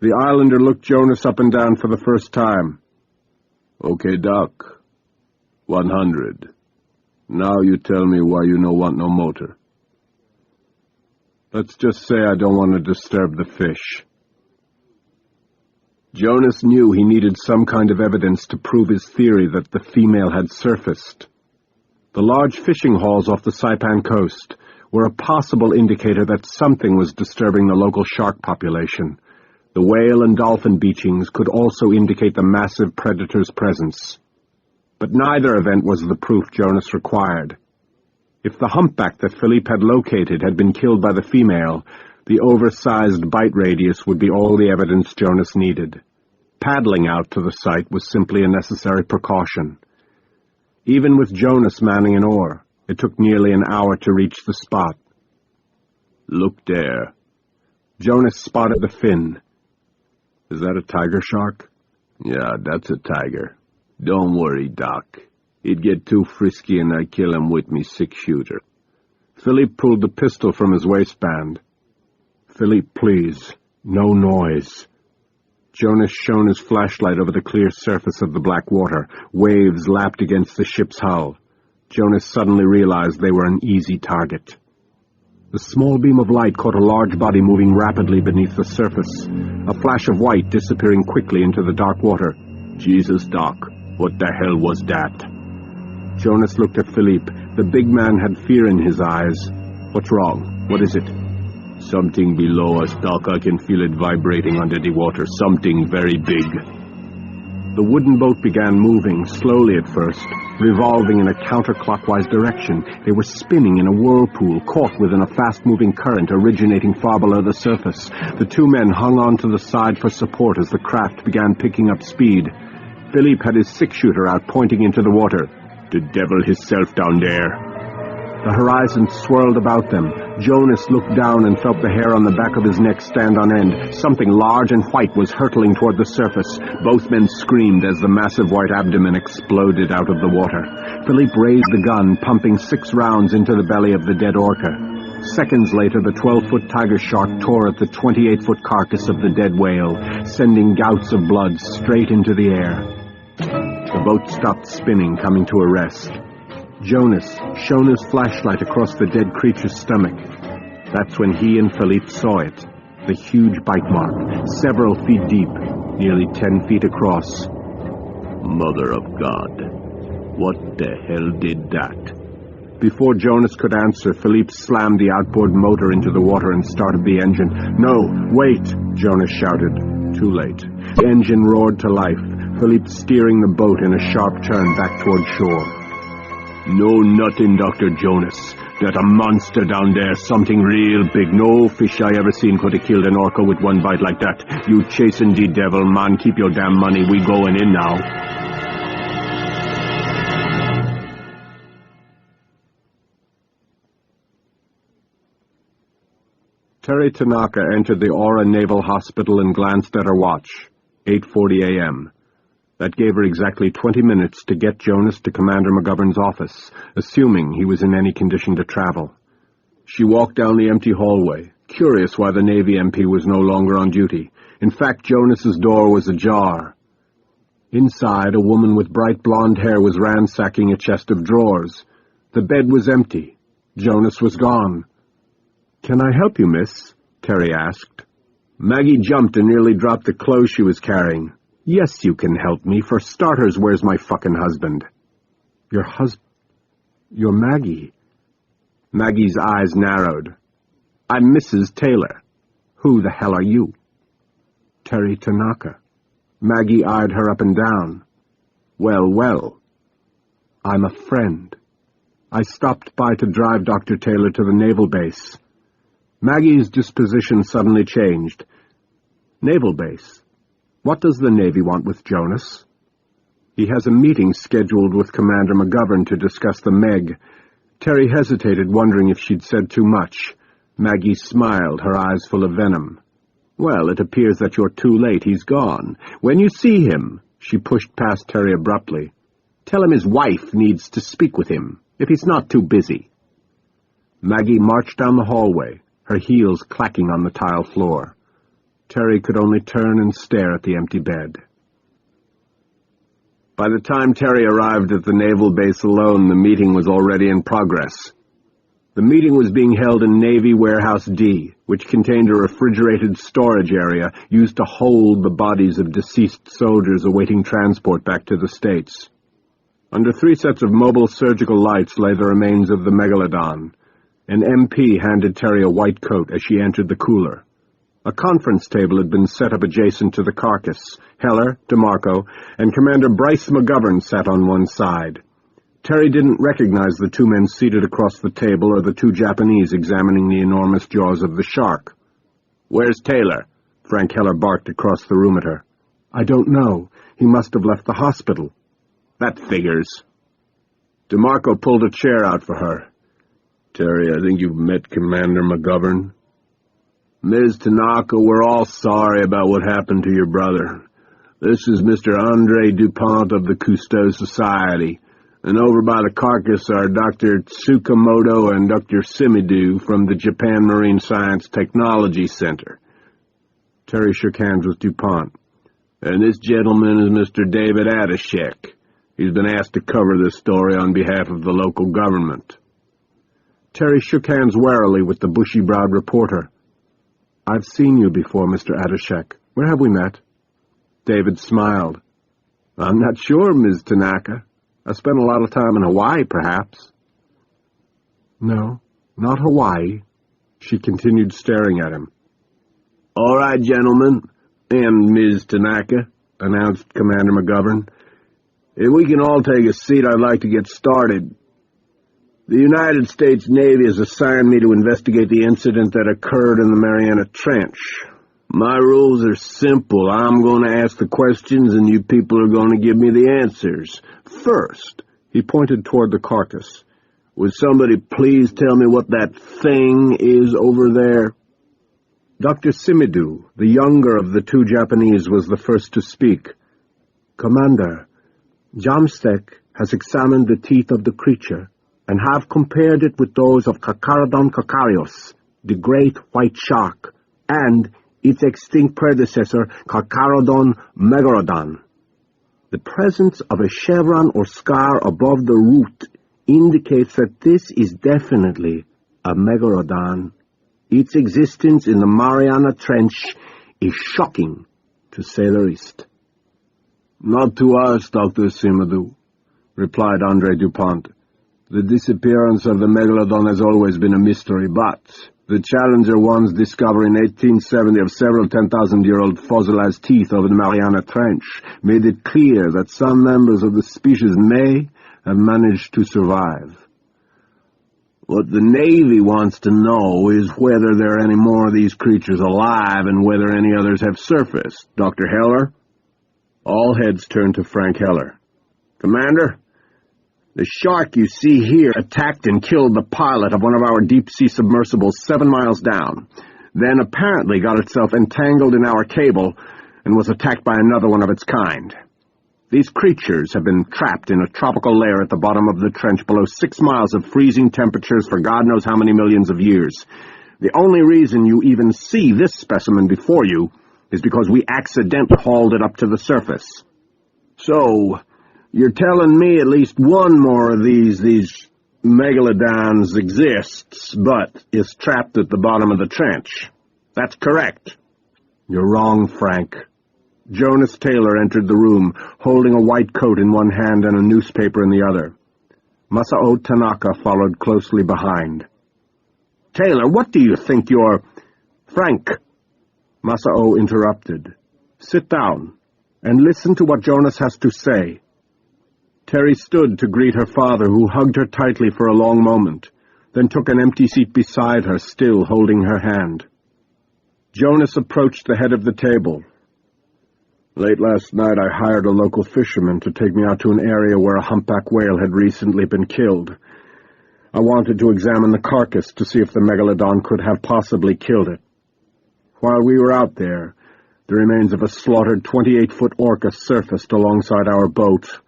The islander looked Jonas up and down for the first time. "Okay, Doc. 100. Now you tell me why you no want no motor." "Let's just say I don't want to disturb the fish." Jonas knew he needed some kind of evidence to prove his theory that the female had surfaced. The large fishing hauls off the Saipan coast were a possible indicator that something was disturbing the local shark population. The whale and dolphin beachings could also indicate the massive predator's presence. But neither event was the proof Jonas required. If the humpback that Philippe had located had been killed by the female, the oversized bite radius would be all the evidence Jonas needed. Paddling out to the site was simply a necessary precaution. Even with Jonas manning an oar, it took nearly an hour to reach the spot. "Look there." Jonas spotted the fin. "Is that a tiger shark?" "Yeah, that's a tiger. Don't worry, Doc. He'd get too frisky and I'd kill him with me 6-shooter. Philippe pulled the pistol from his waistband. "Philippe, please. No noise." Jonas shone his flashlight over the clear surface of the black water. Waves lapped against the ship's hull. Jonas suddenly realized they were an easy target. The small beam of light caught a large body moving rapidly beneath the surface, a flash of white disappearing quickly into the dark water. "Jesus, Doc, what the hell was that?" Jonas looked at Philippe. The big man had fear in his eyes. "What's wrong? What is it?" "Something below us, Doc. I can feel it vibrating under the water. Something very big." The wooden boat began moving, slowly at first, revolving in a counterclockwise direction. They were spinning in a whirlpool, caught within a fast-moving current originating far below the surface. The two men hung on to the side for support as the craft began picking up speed. Philippe had his 6-shooter out, pointing into the water. "The devil himself down there." The horizon swirled about them. Jonas looked down and felt the hair on the back of his neck stand on end. Something large and white was hurtling toward the surface. Both men screamed as the massive white abdomen exploded out of the water. Philippe raised the gun, pumping 6 rounds into the belly of the dead orca. Seconds later, the 12-foot tiger shark tore at the 28-foot carcass of the dead whale, sending gouts of blood straight into the air. The boat stopped spinning, coming to a rest. Jonas shone his flashlight across the dead creature's stomach. That's when he and Philippe saw it. The huge bite mark, several feet deep, nearly 10 feet across. Mother of God, what the hell did that? Before Jonas could answer, Philippe slammed the outboard motor into the water and started the engine. "No, wait!" Jonas shouted. Too late. The engine roared to life, Philippe steering the boat in a sharp turn back toward shore. "No, nothing, Dr. Jonas. There's a monster down there, something real big. No fish I ever seen could have killed an orca with one bite like that. You chasing the devil, man. Keep your damn money. We going in now." Terry Tanaka entered the Aura Naval Hospital and glanced at her watch. 8:40 a.m. That gave her exactly 20 minutes to get Jonas to Commander McGovern's office, assuming he was in any condition to travel. She walked down the empty hallway, curious why the Navy MP was no longer on duty. In fact, Jonas's door was ajar. Inside, a woman with bright blonde hair was ransacking a chest of drawers. The bed was empty. Jonas was gone. "Can I help you, miss?" Terry asked. Maggie jumped and nearly dropped the clothes she was carrying. "Yes, you can help me. For starters, where's my fucking husband?" "Your You're Maggie." Maggie's eyes narrowed. "I'm Mrs. Taylor. Who the hell are you?" "Terry Tanaka." Maggie eyed her up and down. Well. "I'm a friend. I stopped by to drive Dr. Taylor to the naval base." Maggie's disposition suddenly changed. "Naval base? What does the Navy want with Jonas?" "He has a meeting scheduled with Commander McGovern to discuss the Meg." Terry hesitated, wondering if she'd said too much. Maggie smiled, her eyes full of venom. "Well, it appears that you're too late. He's gone. When you see him," she pushed past Terry abruptly, "tell him his wife needs to speak with him, if he's not too busy." Maggie marched down the hallway, her heels clacking on the tile floor. Terry could only turn and stare at the empty bed. By the time Terry arrived at the naval base alone, the meeting was already in progress. The meeting was being held in Navy Warehouse D, which contained a refrigerated storage area used to hold the bodies of deceased soldiers awaiting transport back to the States. Under 3 sets of mobile surgical lights lay the remains of the megalodon. An MP handed Terry a white coat as she entered the cooler. A conference table had been set up adjacent to the carcass. Heller, DeMarco, and Commander Bryce McGovern sat on one side. Terry didn't recognize the 2 men seated across the table or the 2 Japanese examining the enormous jaws of the shark. "Where's Taylor?" Frank Heller barked across the room at her. "I don't know. He must have left the hospital." "That figures." DeMarco pulled a chair out for her. "Terry, I think you've met Commander McGovern." "Ms. Tanaka, we're all sorry about what happened to your brother. This is Mr. Andre DuPont of the Cousteau Society, and over by the carcass are Dr. Tsukamoto and Dr. Simidu from the Japan Marine Science Technology Center." Terry shook hands with DuPont. "And this gentleman is Mr. David Adashek. He's been asked to cover this story on behalf of the local government." Terry shook hands warily with the bushy-browed reporter. "I've seen you before, Mr. Adashek. Where have we met?" David smiled. "I'm not sure, Ms. Tanaka. I spent a lot of time in Hawaii, perhaps." "No, not Hawaii." She continued staring at him. "All right, gentlemen, and Ms. Tanaka," announced Commander McGovern. "If we can all take a seat, I'd like to get started. The United States Navy has assigned me to investigate the incident that occurred in the Mariana Trench. My rules are simple. I'm going to ask the questions, and you people are going to give me the answers. First," he pointed toward the carcass, "would somebody please tell me what that thing is over there?" Dr. Simidu, the younger of the 2 Japanese, was the first to speak. "Commander, Jamstek has examined the teeth of the creature and have compared it with those of Carcharodon carcharodon, the great white shark, and its extinct predecessor, Carcharodon megalodon. The presence of a chevron or scar above the root indicates that this is definitely a megalodon. Its existence in the Mariana Trench is shocking, to say the least." "Not to us, Dr. Simidu," replied Andre DuPont. "The disappearance of the megalodon has always been a mystery, but the Challenger 1's discovery in 1870 of several 10,000-year-old fossilized teeth over the Mariana Trench made it clear that some members of the species may have managed to survive. What the Navy wants to know is whether there are any more of these creatures alive and whether any others have surfaced. Dr. Heller?" All heads turned to Frank Heller. "Commander, the shark you see here attacked and killed the pilot of one of our deep-sea submersibles 7 miles down, then apparently got itself entangled in our cable and was attacked by another one of its kind. These creatures have been trapped in a tropical layer at the bottom of the trench below 6 miles of freezing temperatures for God knows how many millions of years. The only reason you even see this specimen before you is because we accidentally hauled it up to the surface. So, you're telling me at least one more of these megalodons exists, but is trapped at the bottom of the trench. That's correct." "You're wrong, Frank." Jonas Taylor entered the room, holding a white coat in one hand and a newspaper in the other. Masao Tanaka followed closely behind. "Taylor, what do you think you're—" "Frank," Masao interrupted. "Sit down and listen to what Jonas has to say." Terry stood to greet her father, who hugged her tightly for a long moment, then took an empty seat beside her, still holding her hand. Jonas approached the head of the table. "Late last night I hired a local fisherman to take me out to an area where a humpback whale had recently been killed. I wanted to examine the carcass to see if the megalodon could have possibly killed it. While we were out there, the remains of a slaughtered 28-foot orca surfaced alongside our boat,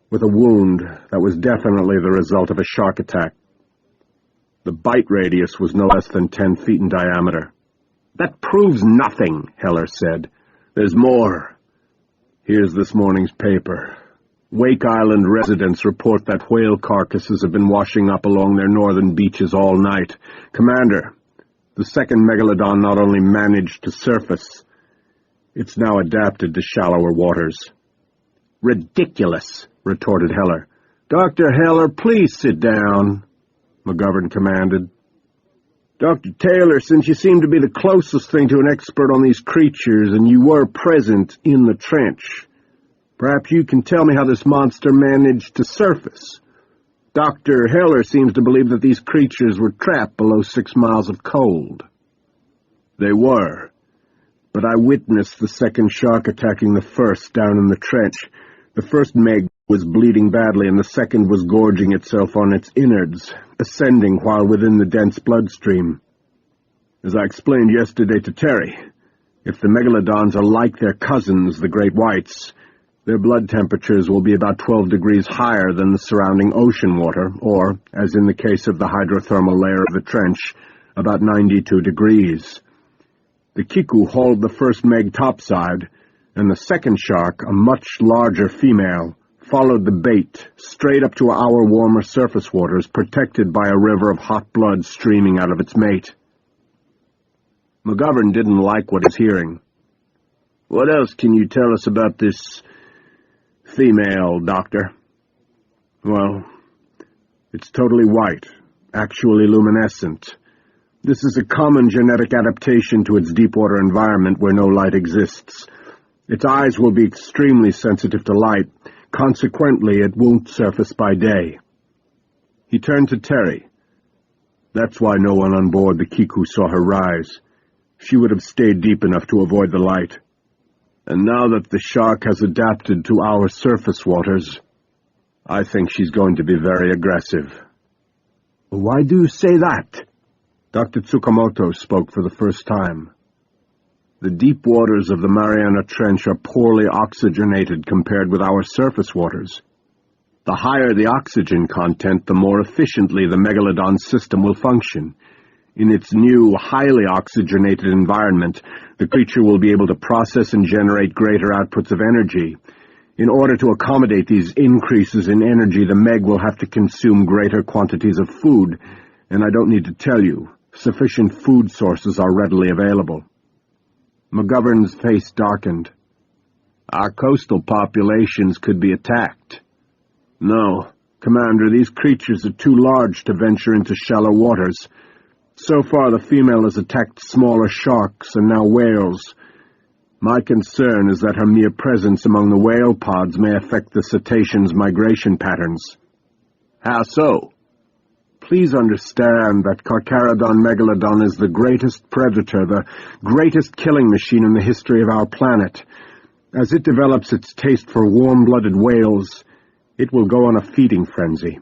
with a wound that was definitely the result of a shark attack. The bite radius was no less than 10 feet in diameter. "That proves nothing," Heller said. "There's more. Here's this morning's paper. Wake Island residents report that whale carcasses have been washing up along their northern beaches all night. Commander, the second megalodon not only managed to surface, it's now adapted to shallower waters." "Ridiculous," retorted Heller. "Dr. Heller, please sit down," McGovern commanded. "Dr. Taylor, since you seem to be the closest thing to an expert on these creatures, and you were present in the trench, perhaps you can tell me how this monster managed to surface. Dr. Heller seems to believe that these creatures were trapped below 6 miles of cold." "They were, but I witnessed the second shark attacking the first down in the trench. The first meg was bleeding badly, and the second was gorging itself on its innards, ascending while within the dense bloodstream. As I explained yesterday to Terry, if the megalodons are like their cousins, the great whites, their blood temperatures will be about 12 degrees higher than the surrounding ocean water, or, as in the case of the hydrothermal layer of the trench, about 92 degrees. The Kiku hauled the first meg topside, and the second shark, a much larger female, followed the bait straight up to our warmer surface waters, protected by a river of hot blood streaming out of its mate." McGovern didn't like what he was hearing. "What else can you tell us about this female, Doctor?" "Well, it's totally white, actually luminescent. This is a common genetic adaptation to its deep-water environment where no light exists. Its eyes will be extremely sensitive to light. Consequently, it won't surface by day." He turned to Terry. "That's why no one on board the Kiku saw her rise. She would have stayed deep enough to avoid the light. And now that the shark has adapted to our surface waters, I think she's going to be very aggressive." "Why do you say that?" Dr. Tsukamoto spoke for the first time. "The deep waters of the Mariana Trench are poorly oxygenated compared with our surface waters. The higher the oxygen content, the more efficiently the megalodon system will function. In its new, highly oxygenated environment, the creature will be able to process and generate greater outputs of energy. In order to accommodate these increases in energy, the meg will have to consume greater quantities of food, and I don't need to tell you, sufficient food sources are readily available." McGovern's face darkened. "Our coastal populations could be attacked." "No, Commander, these creatures are too large to venture into shallow waters. So far the female has attacked smaller sharks and now whales. My concern is that her mere presence among the whale pods may affect the cetaceans' migration patterns." "How so?" "Please understand that Carcharodon megalodon is the greatest predator, the greatest killing machine in the history of our planet. As it develops its taste for warm-blooded whales, it will go on a feeding frenzy.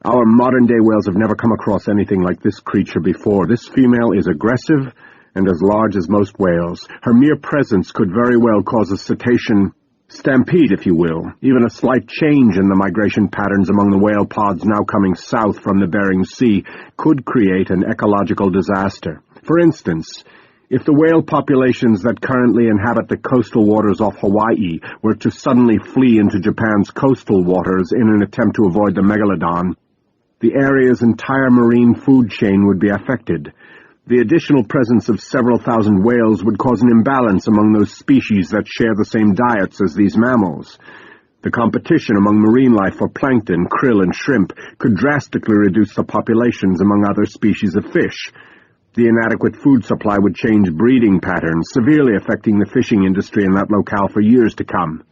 Our modern-day whales have never come across anything like this creature before. This female is aggressive and as large as most whales. Her mere presence could very well cause a cetacean stampede, if you will. Even a slight change in the migration patterns among the whale pods now coming south from the Bering Sea could create an ecological disaster. For instance, if the whale populations that currently inhabit the coastal waters off Hawaii were to suddenly flee into Japan's coastal waters in an attempt to avoid the megalodon, the area's entire marine food chain would be affected. The additional presence of several thousand whales would cause an imbalance among those species that share the same diets as these mammals. The competition among marine life for plankton, krill, and shrimp could drastically reduce the populations among other species of fish. The inadequate food supply would change breeding patterns, severely affecting the fishing industry in that locale for years to come.